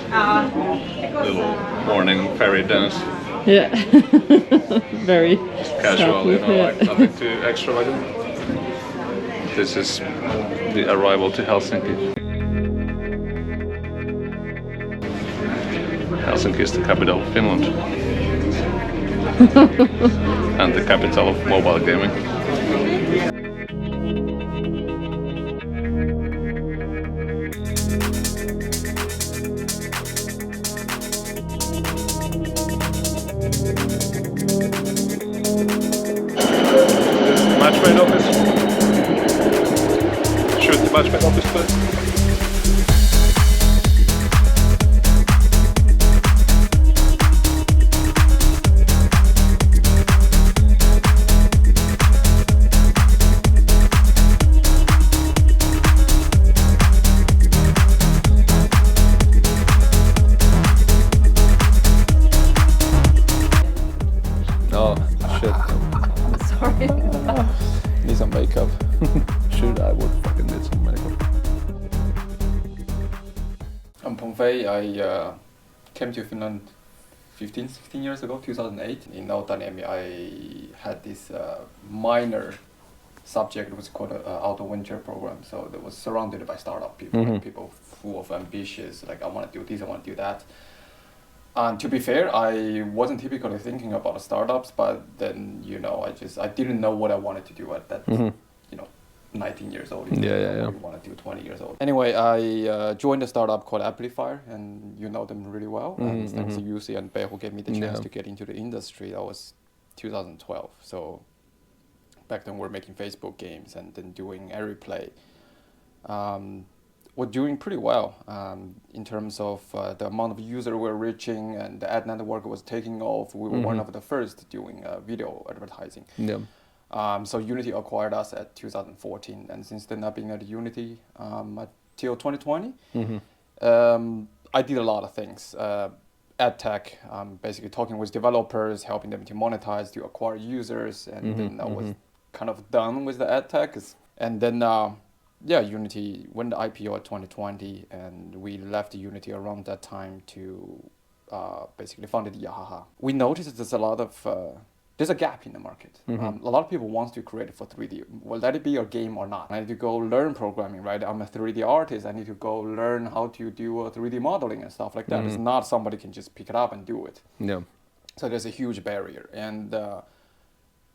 little morning fairy dance. Yeah. Very Casual, subtle, yeah. like nothing too extravagant. This is the arrival to Helsinki. Helsinki is the capital of Finland. And the capital of mobile gaming. This is the matchmade office. Shoot the matchmade office, please. Oh, shit. Sorry. Need some makeup. Shoot, I would fucking need some makeup. I'm Pengfei. I came to Finland 16 years ago, 2008. In Otaniemi, I had this minor subject which was called auto winter program. So that was surrounded by startup people, like people full of ambitious, like I want to do this, I want to do that. And to be fair, I wasn't typically thinking about startups, but then, I didn't know what I wanted to do at that, 19 years old. You want to do 20 years old. Anyway, I joined a startup called Amplifier, and you know them really well. And thanks to Jussi and Pe who gave me the chance to get into the industry. That was 2012. So back then we're making Facebook games and then doing AirPlay. We're doing pretty well in terms of the amount of users we're reaching, and the ad network was taking off. We were one of the first doing video advertising. Yeah. So Unity acquired us at 2014, and since then I've been at Unity until 2020. I did a lot of things. Ad tech, basically talking with developers, helping them to monetize, to acquire users, and then I was kind of done with the ad tech. And then Unity went to IPO at 2020, and we left Unity around that time to basically founded Yahaha. We noticed there's a gap in the market. A lot of people want to create for 3D. Well, let it be your game or not. I need to go learn programming, right? I'm a 3D artist. I need to go learn how to do 3D modeling and stuff like that. It's not somebody can just pick it up and do it. Yeah. So there's a huge barrier. And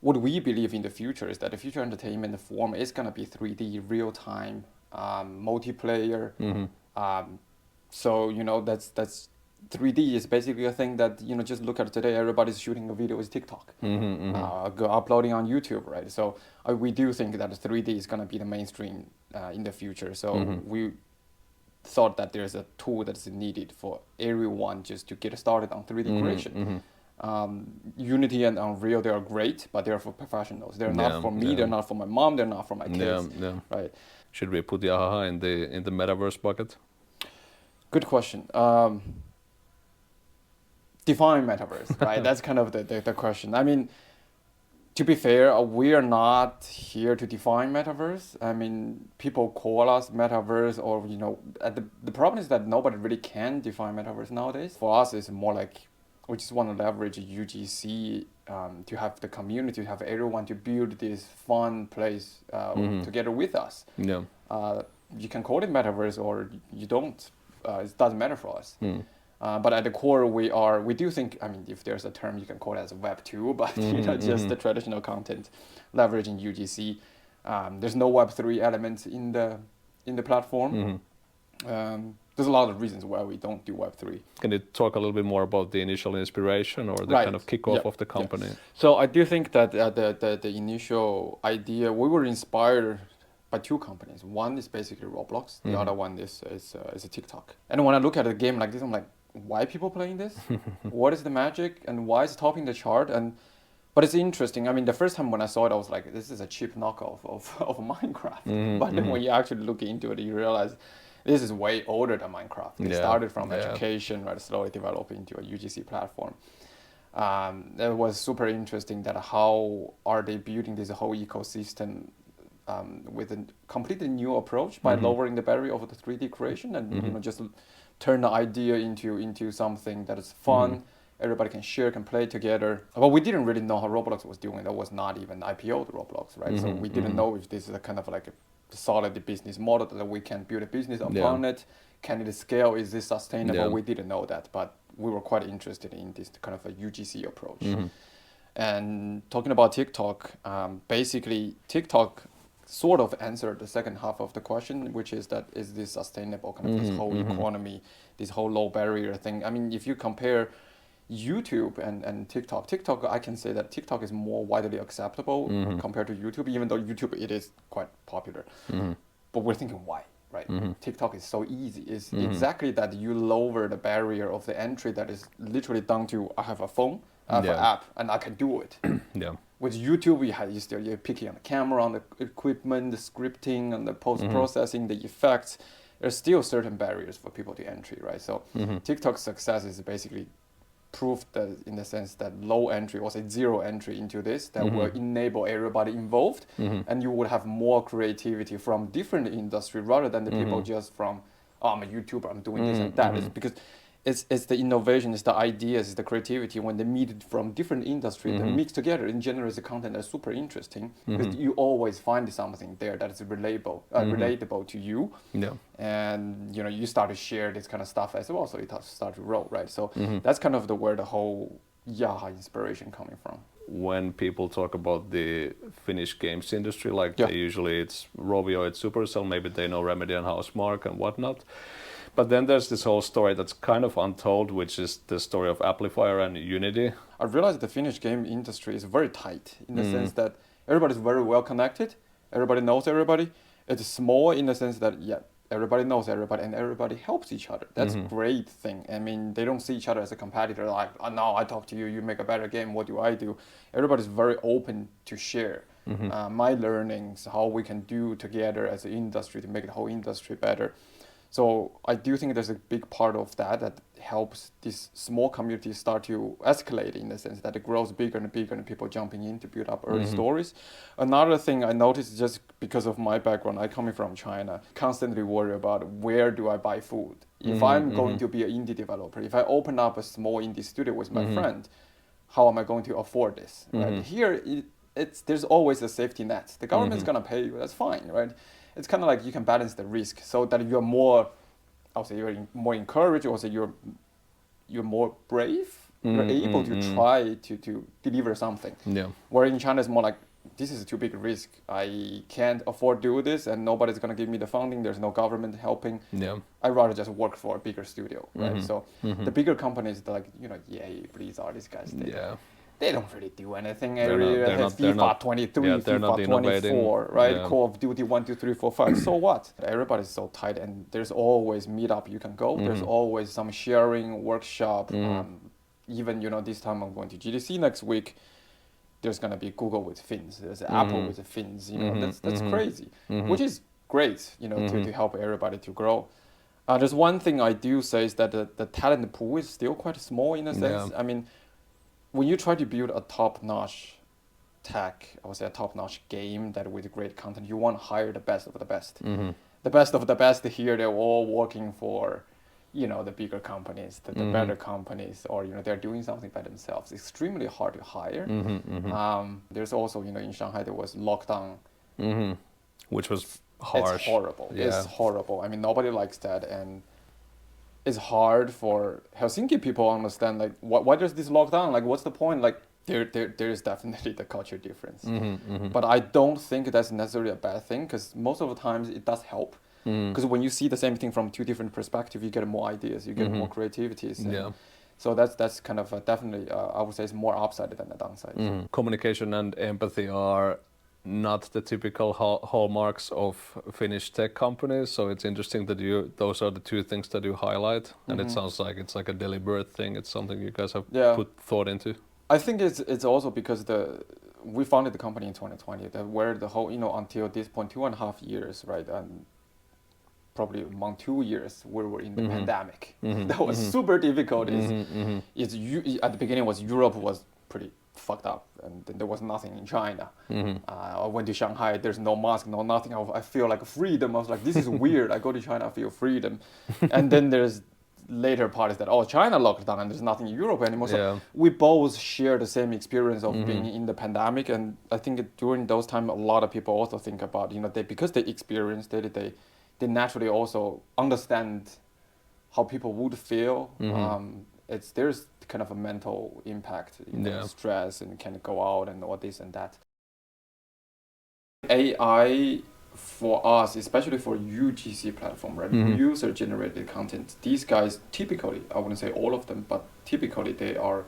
what we believe in the future is that the future entertainment form is going to be 3D, real-time, multiplayer. So, that's 3D is basically a thing that, just look at today, everybody's shooting a video with TikTok, uploading on YouTube, right? So we do think that 3D is going to be the mainstream in the future. So we thought that there's a tool that's needed for everyone just to get started on 3D creation. Unity and Unreal, they are great, but they're for professionals. They're not for me, they're not for my mom, they're not for my kids, right? Should we put Yahaha in the metaverse bucket? Good question. Define metaverse, right? That's kind of the question. I mean, to be fair, we are not here to define metaverse. I mean, people call us metaverse, or the problem is that nobody really can define metaverse nowadays. For us, it's more like we just want to leverage UGC to have the community, to have everyone to build this fun place together with us. Yeah. You can call it metaverse or you don't. It doesn't matter for us. But at the core, we do think, I mean, if there's a term, you can call it as Web 2, but just the traditional content leveraging UGC. There's no Web 3 elements in the platform. There's a lot of reasons why we don't do Web 3. Can you talk a little bit more about the initial inspiration or the kind of kickoff of the company? Yeah. So I do think that the initial idea, we were inspired by two companies. One is basically Roblox. The other one is a TikTok. And when I look at a game like this, I'm like, why are people playing this? What is the magic? And why is it topping the chart? But it's interesting. I mean, the first time when I saw it, I was like, this is a cheap knockoff of Minecraft. But then when you actually look into it, you realize this is way older than Minecraft. It started from education, right, slowly developing into a UGC platform. It was super interesting that how are they building this whole ecosystem with a completely new approach by lowering the barrier of the 3D creation and just turn the idea into something that is fun. Everybody can share, can play together. But we didn't really know how Roblox was doing. That was not even IPO'd Roblox, right? So we didn't know if this is a kind of like a solid business model that we can build a business upon it. Can it scale? Is this sustainable? We didn't know that, but we were quite interested in this kind of a UGC approach. And talking about TikTok, basically TikTok sort of answered the second half of the question, which is that is this sustainable, kind of this whole economy, this whole low barrier thing. I mean, if you compare YouTube and TikTok, I can say that TikTok is more widely acceptable compared to YouTube, even though YouTube, it is quite popular. But we're thinking why, right? TikTok is so easy. It's exactly that you lower the barrier of the entry that is literally down to I have a phone, I have an app, and I can do it. With YouTube, you're picking on the camera, on the equipment, the scripting, and the post-processing, the effects. There's still certain barriers for people to entry, right? So TikTok's success is basically proof that in the sense that low entry or say zero entry into this that will enable everybody involved and you would have more creativity from different industry rather than the people just from I'm a YouTuber, I'm doing this and that. It's because it's the innovation, it's the ideas, it's the creativity when they meet from different industries, they mix together and generate the content that's super interesting because you always find something there that is relatable to you. And you start to share this kind of stuff as well, so it starts to roll, right? So that's kind of where the whole Yahaha inspiration coming from. When people talk about the Finnish games industry, like they usually it's Rovio, it's Supercell, maybe they know Remedy and Housemarque and whatnot. But then there's this whole story that's kind of untold, which is the story of Amplifier and Unity. I realized the Finnish game industry is very tight in the sense that everybody's very well connected. Everybody knows everybody. It's small in the sense that, everybody knows everybody and everybody helps each other. That's a great thing. I mean, they don't see each other as a competitor like, oh, no, I talk to you, you make a better game, what do I do? Everybody's very open to share my learnings, how we can do together as an industry to make the whole industry better. So I do think there's a big part of that helps this small community start to escalate in the sense that it grows bigger and bigger and people jumping in to build up early stories. Another thing I noticed just because of my background, I coming from China, constantly worry about where do I buy food? If I'm going to be an indie developer, if I open up a small indie studio with my friend, how am I going to afford this? Right? Here, there's always a safety net. The government's going to pay you, that's fine, right? It's kind of like you can balance the risk so that you're more, you're more encouraged, or say you're more brave. You're able to try to deliver something. Where in China it's more like, this is too big a risk. I can't afford to do this and nobody's going to give me the funding. There's no government helping. I'd rather just work for a bigger studio, right? So the bigger companies, they're like, EA, Blizzard, these guys, they don't really do anything. FIFA 23, FIFA 24, right? Call of Duty 1, 2, 3, 4, 5. So what? Everybody's so tight and there's always meetup you can go. There's always some sharing, workshop. Even, this time I'm going to GDC next week. There's going to be Google with Finns. There's Apple with the Finns. That's crazy, which is great, to help everybody to grow. There's one thing I do say is that the talent pool is still quite small in a sense. I mean, when you try to build a top-notch tech, I would say a top-notch game that with great content, you want to hire the best of the best. The best of the best here, they're all working for, the bigger companies, the better companies, or, they're doing something by themselves. It's extremely hard to hire. There's also, in Shanghai, there was lockdown. Which was harsh. It's horrible. It's horrible. I mean, nobody likes that. And it's hard for Helsinki people to understand, like, why there's this lockdown? Like, what's the point? Like, there is definitely the culture difference. But I don't think that's necessarily a bad thing because most of the times it does help. Because when you see the same thing from two different perspectives, you get more ideas, you get more creativities. So that's kind of definitely, I would say, it's more upside than the downside. Communication and empathy are not the typical hallmarks of Finnish tech companies, so it's interesting that those are the two things that you highlight, and it sounds like it's like a deliberate thing. It's something you guys have put thought into. I think it's also because we founded the company in 2020, where the whole until this point 2.5 years, right, and probably among 2 years we were in the pandemic. That was super difficult. At the beginning Europe was pretty fucked up, and there was nothing in China. I went to Shanghai, there's no mask, no nothing. I feel like freedom. I was like, this is weird. I go to China, I feel freedom. And then there's later parties that, China locked down and there's nothing in Europe anymore. So we both share the same experience of being in the pandemic. And I think during those times, a lot of people also think about, because they experienced it, they naturally also understand how people would feel. There's kind of a mental impact, stress, and can go out and all this and that. AI for us, especially for UGC platform, right? User-generated content. These guys typically, I wouldn't say all of them, but typically they are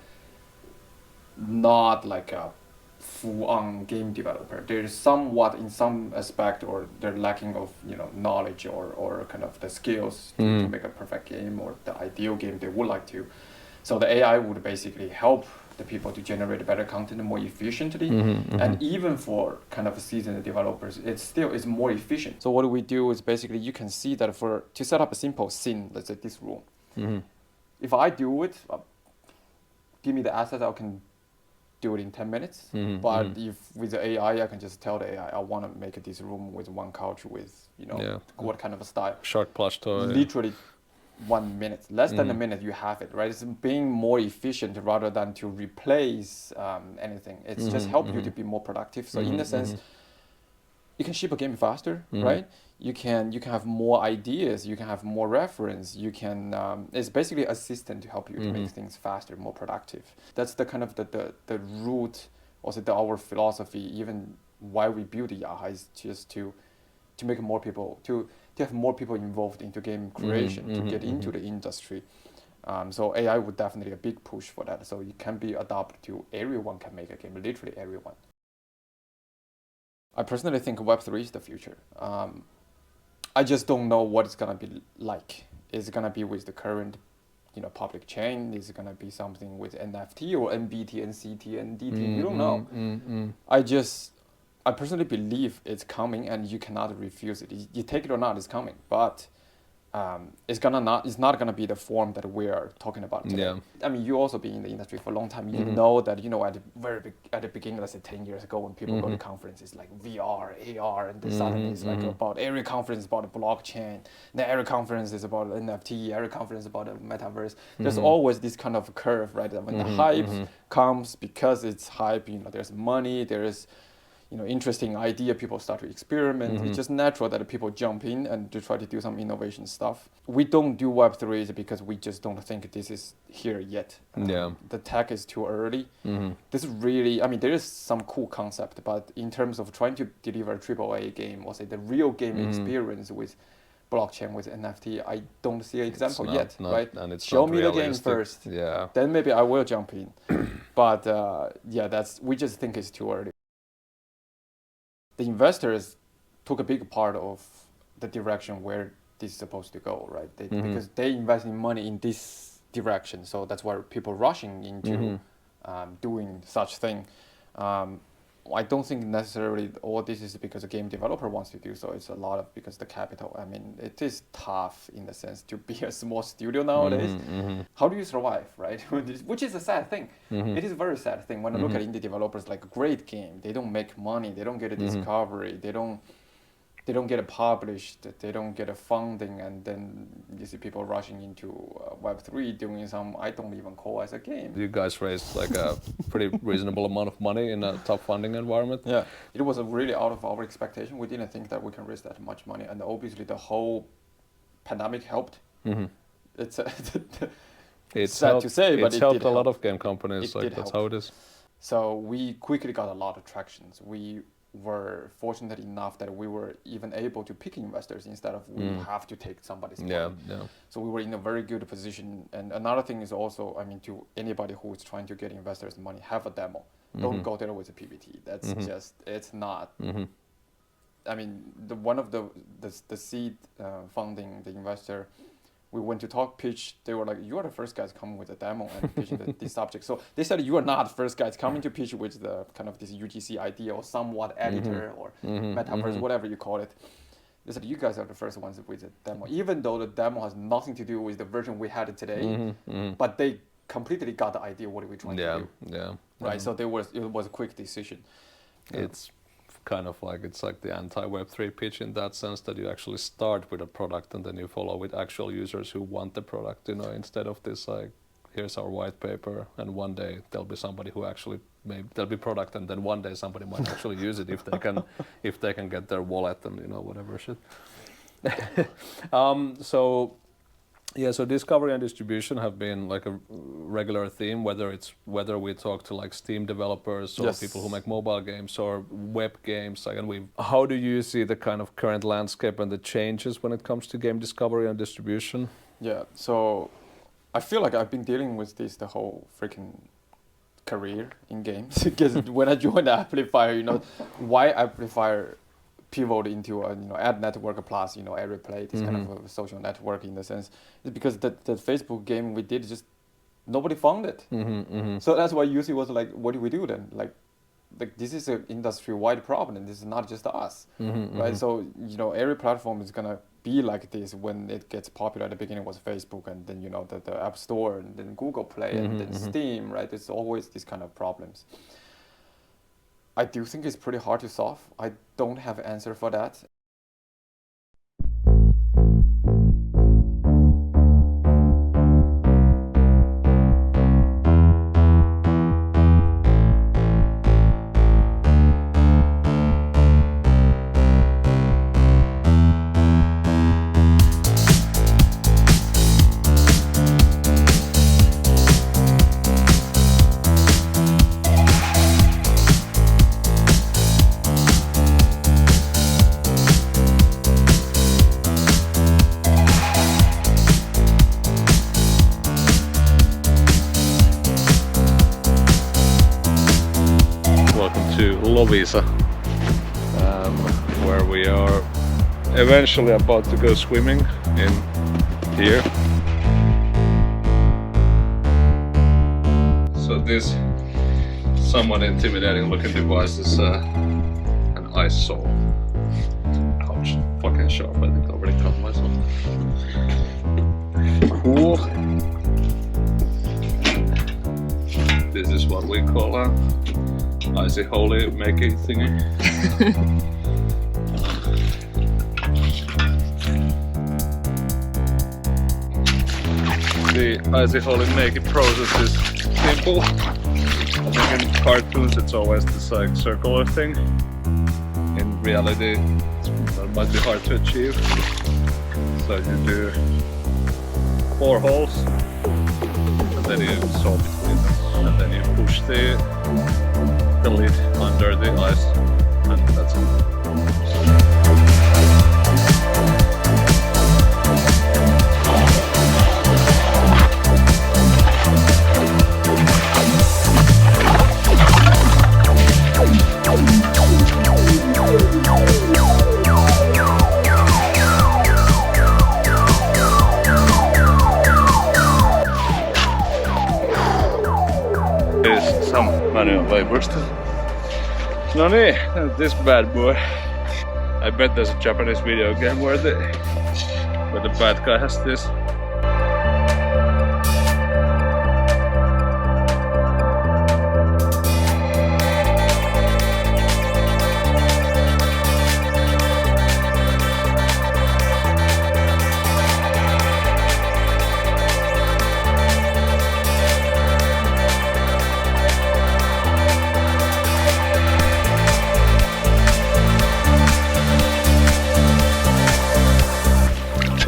not like a full-on game developer. They're somewhat in some aspect, or they're lacking of knowledge or kind of the skills to make a perfect game or the ideal game they would like to. So the AI would basically help the people to generate better content more efficiently. And even for kind of seasoned developers, it's more efficient. So what we do is basically you can see that to set up a simple scene, let's say this room. If I do it, give me the assets, I can do it in 10 minutes. But if with the AI, I can just tell the AI, I want to make this room with one couch with, what kind of a style. Shark plush toy. Literally 1 minute, less than a minute, you have it, right? It's being more efficient rather than to replace anything. It's just help you to be more productive. So in a sense, you can ship a game faster, right? You can have more ideas, you can have more reference, you can, it's basically assistant to help you to make things faster, more productive. That's the kind of the root, also our philosophy, even why we build Yahaha, is just to make more people, to have more people involved into game creation, to get into the industry. So AI would definitely a big push for that. So it can be adopted to everyone can make a game, literally everyone. I personally think Web3 is the future. I just don't know what it's gonna be like. Is it gonna be with the current, public chain? Is it gonna be something with NFT or NBT, NCT, NDT? You don't know. I personally believe it's coming, and you cannot refuse it. You take it or not, it's coming. But it's not gonna be the form that we are talking about today. I mean, you also been in the industry for a long time. You know that at the beginning, let's say 10 years ago, when people go to conferences like VR, AR, and this suddenly it's like about every conference is about a blockchain. Then every conference is about NFT. Every conference is about a metaverse. There's always this kind of curve, right? That when the hype comes, because it's hype, there's money, there's interesting idea, people start to experiment. It's just natural that people jump in and to try to do some innovation stuff. We don't do Web3 because we just don't think this is here yet. The tech is too early. This is really, I mean, there is some cool concept, but in terms of trying to deliver a AAA game, or say the real game experience with blockchain, with NFT, I don't see an example yet, right? And it's Show me the game first. Then maybe I will jump in. But we just think it's too early. The investors took a big part of the direction where this is supposed to go, right? Because they invest in money in this direction, so that's why people rushing into doing such thing. I don't think necessarily all this is because a game developer wants to do so. It's a lot of because the capital. I mean, it is tough in the sense to be a small studio nowadays. How do you survive, right? Which is a sad thing. It is a very sad thing when I look at indie developers, like a great game. They don't make money. They don't get a discovery. They don't get it published, they don't get a funding, and then you see people rushing into Web3 doing some I don't even call as a game. You guys raised like a pretty reasonable amount of money in a tough funding environment. Yeah, it was really out of our expectation. We didn't think that we can raise that much money, and obviously the whole pandemic helped. It's sad helped, to say, but it helped a lot of game companies. That's how it is. So we quickly got a lot of tractions. We were fortunate enough that we were even able to pick investors instead of we have to take somebody's money. So we were in a very good position. And another thing is also, I mean, to anybody who is trying to get investors' money, have a demo. Don't go there with a PPT. That's just, it's not. I mean, one of the seed funding, the investor, we went to pitch. They were like, "You are the first guys coming with a demo and pitching this subject." So they said, "You are not the first guys coming to pitch with the kind of this UGC idea or somewhat editor or metaverse, whatever you call it." They said, "You guys are the first ones with the demo," even though the demo has nothing to do with the version we had today. But they completely got the idea what we're trying to do. right? So it was a quick decision. It's kind of like the anti-Web3 pitch in that sense, that you actually start with a product and then you follow with actual users who want the product, instead of this like, here's our white paper, and one day there'll be somebody who actually, maybe there'll be product, and then one day somebody might actually use it if they can get their wallet and whatever shit. So discovery and distribution have been like a regular theme, whether we talk to like Steam developers or people who make mobile games or web games. How do you see the kind of current landscape and the changes when it comes to game discovery and distribution? Yeah, so I feel like I've been dealing with this the whole freaking career in games, because when I joined Amplifier, why Amplifier pivot into a ad network plus AirPlay, this kind of a social network in the sense, is because the Facebook game we did, just nobody found it. So that's why UC was like, what do we do then? Like this is an industry-wide problem. This is not just us, right? So every platform is gonna be like this when it gets popular. At the beginning was Facebook, and then the App Store, and then Google Play, and then Steam, right? There's always these kind of problems. I do think it's pretty hard to solve. I don't have an answer for that. Lovisa, where we are eventually about to go swimming in here. So this somewhat intimidating looking device is an ice saw. Ouch, fucking sharp. I think I already cut myself. Cool. This is what we call a icy holy makey thingy. The icy holy makey process is simple. I think in cartoons it's always this like circular thing. In reality it might be hard to achieve. So you do 4 holes and then you saw between them, and then you push the lid under the ice, and that's it. There's some manual labor still. No niin, this bad boy. I bet there's a Japanese video game where the bad guy has this.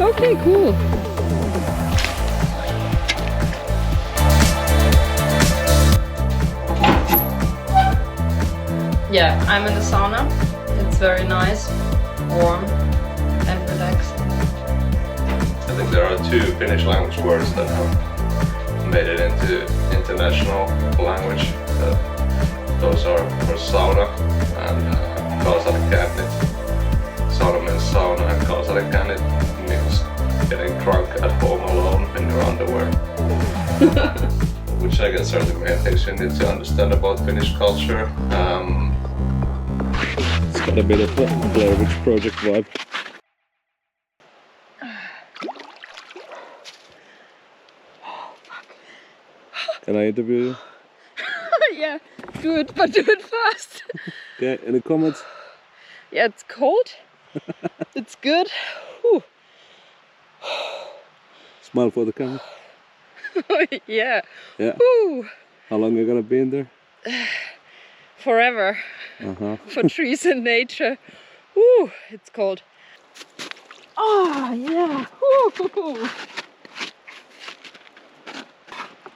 Okay, cool. Yeah, I'm in the sauna. It's very nice, warm, and relaxing. I think there are 2 Finnish language words that have made it into international language. Those are for sauna and kaasalikännit. Sauna means sauna, and kaasalikännit means getting drunk at home alone in your underwear. Which I guess are the main things you need to understand about Finnish culture. It's got a bit of a Blair Witch Project vibe. Can I interview you? Yeah. do it, but do it fast. Okay, any comments? Yeah, it's cold. It's good. Whew. Smile for the camera. Yeah. Yeah. Whew. How long are you gonna be in there? Forever. For trees and nature. Whew, it's cold. Oh, yeah. Whew.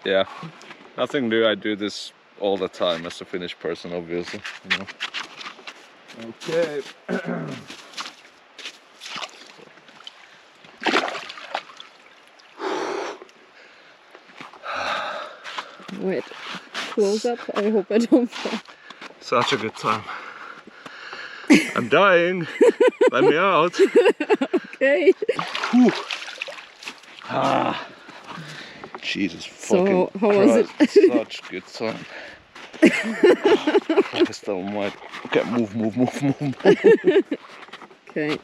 Yeah, nothing new. I do this all the time as a Finnish person, obviously. You know. Okay. Wait, close up. I hope I don't fall. Such a good time. I'm dying. Let me out. Okay. Ah. Jesus So, fucking how was Christ. it? Such good time. Christ almighty. Okay, move. Okay.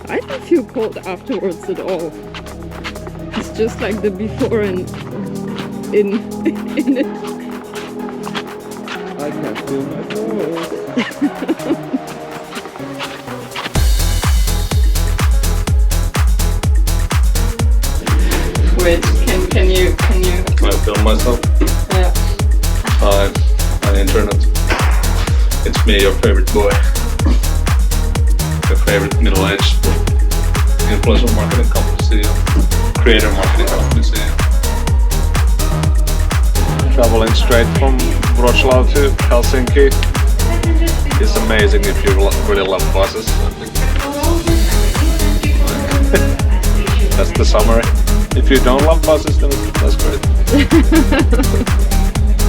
I don't feel cold afterwards at all. It's just like the before and in it. I can't feel my toes. Wait, can you? Can I film myself? Yeah. Hi, on internet. It's me, your favorite boy. Your favorite middle-aged influencer marketing company CEO. Creator marketing company CEO. Traveling straight from Wrocław to Helsinki. It's amazing if you really love buses. That's the summary. If you don't love buses, then that's great.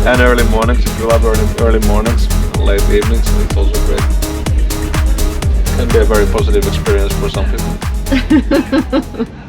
And early mornings, if you love early mornings, and late evenings, it's also great. Can be a very positive experience for some people.